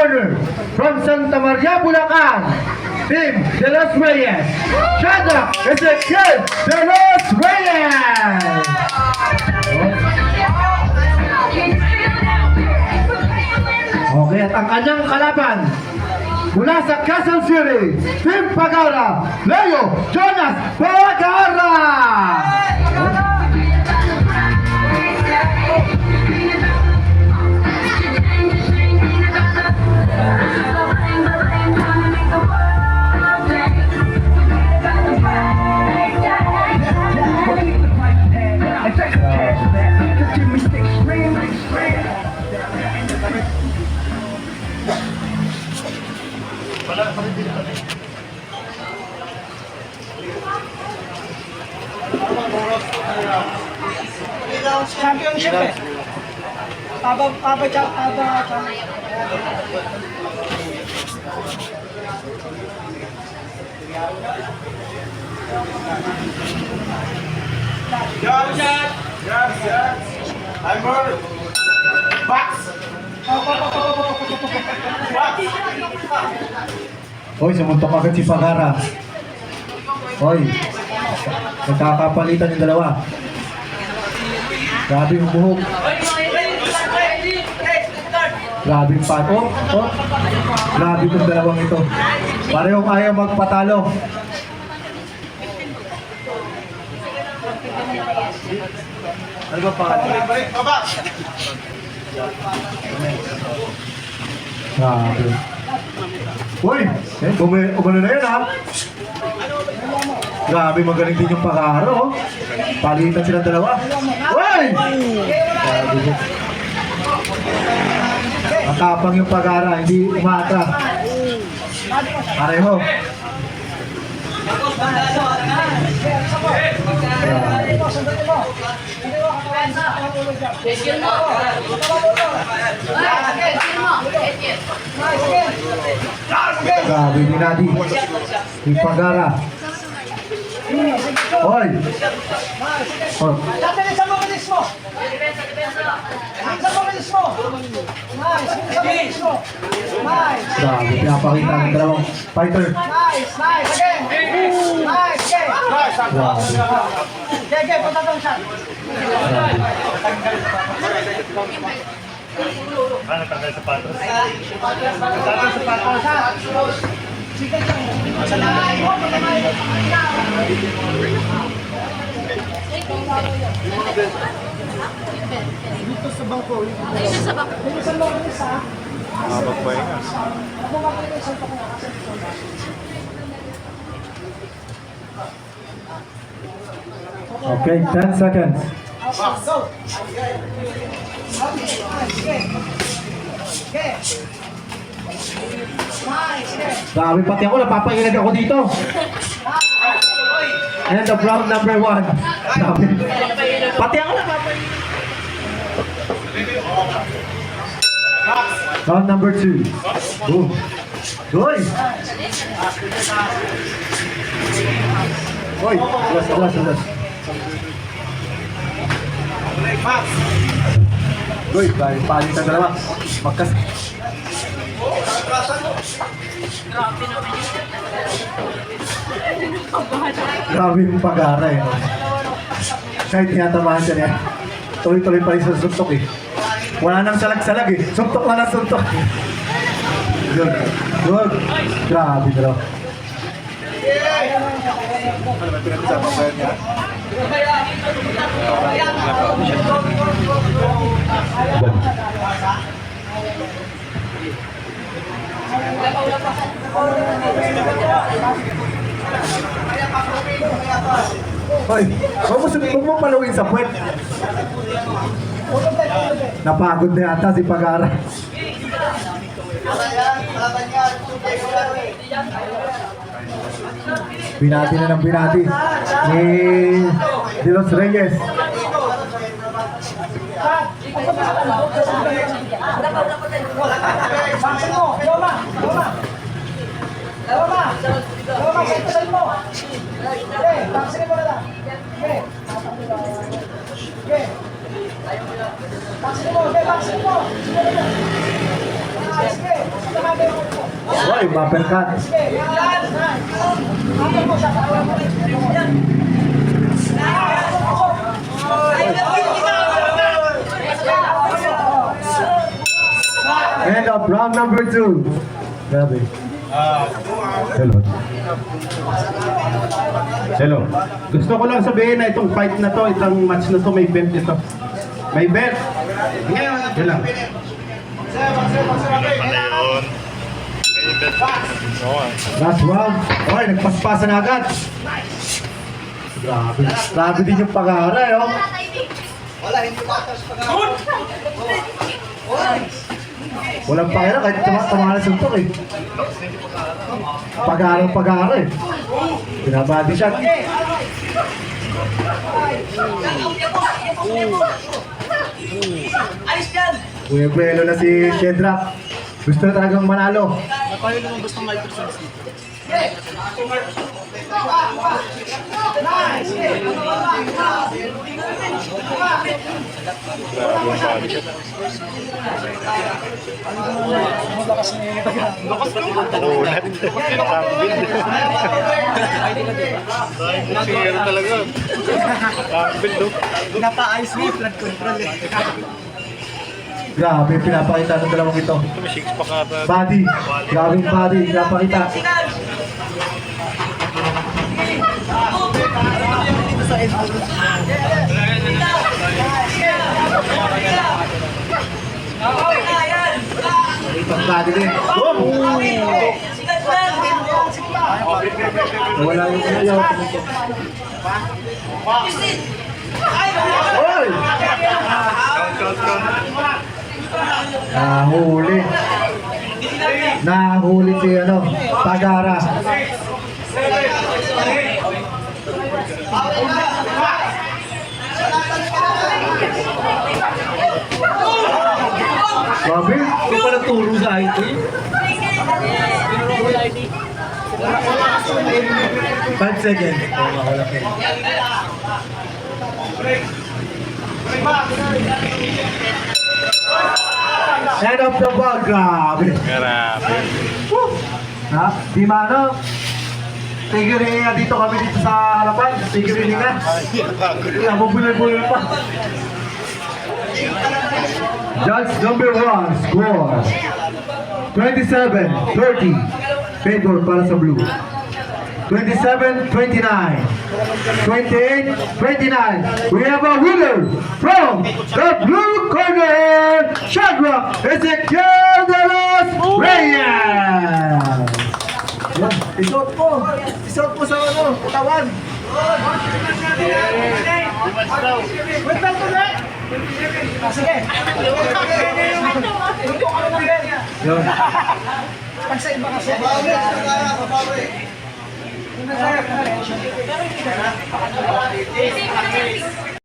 corner, from Santa Maria, Bulacan, Team De Los Reyes, Shadrach Ezequiel De Los Reyes! Okay, at ang kanyang kalaban, mula sa Quezon City, Team Pagara, Leo Jonas Pagara! Championship eh. Papa. Yes. Timer. Box. Hoy, sumuntok agad si Pagara. Hoy, nagkakapalitan yung dalawa. Grabe yung buhok. Grabe yung pato. Oh. Grabe yung dalawang ito. Parehong ayaw magpatalo. Ano ba pangalan? Grabe. Uy! Umano na yan ha? Grabe, magaling din yung Pagaro. Palitan silang dalawa. Uy! Grabe. Matapang yung Pagara, hindi umatra. Pareho. Grabe, dinadi. Yung Pagara. Hoy! Oh. Sa mabilis mo. Nice. Grabe, pinapakita ng dalawang fighter. Nice. Again. Nice. Grabe. Okay, punta daw siya. Ano tanggal sapatos? Tanggal sapatos. Dito sa bangko. Magpahinga. Okay, 10 seconds. Go. Okay. Grabe, pati ako, napapainag ako dito. And the round number 1. Grabe. Pati ako napapainag. Round number 2. Boom. Good. Hoy, last. Good, palit ang dalawa. Magkas... Grabe yung Pagara eh. Kahit tinatamaan siya niya. Tuloy-tuloy pa rin sa suntok eh. Wala nang salag-salag eh. Suntok na ng suntok. Good. Grabe dalawa. Ano ba pinag-usapang ba niya? Hoy, huwag mo palawin sa puwet. Napagod na yata si Pagara. Binati na ng binati ni De Los Reyes. Wow, yung bumper cut. End of round number 2. Grabe. Hello. Hello. Gusto ko lang sabihin na itong fight na to, itong match na to, may belt ito. May belt. Yan lang. Ano yun? May bet. Oo. Last round. Okay, nagpaspasan na agad. Grabe. Grabe din yung pag-aaral, oh. Walang pakira kahit tumakas suntok eh. Pag-aaral eh. Pinabody shot. Kuya Buelo na si Shedrack. Gusto na talagang manalo. Ulat. Zero talaga. Campbell do. Pinapa-ice me, flood control eh. Grabe, pinapakita ng dalawang ito. Ito may 6 pack ata. Body. Grabing body. Pinapakita. Itong body din. Boom! Wala yung ano yun. Oy! Nahuli. Nahuli si ano, Tagara. Sabi? Hindi pa naturo sa IT. 5 seconds. End of the ball. Grabe. Grabe. Ha? Di mano? Tigiri nga dito kami dito sa harapan. Tigiri nga. Mabulol-bulol pa. Judge number 1 score 27-30 favor para sa blue. 27-29 28-29. We have a winner from the blue corner, Shadrack Ezequiel de los Reyes. Yan, isuot po. Isuot po sa ano, katawan. Wait lang po na! Sige! Yun. Pag sa iba kasi.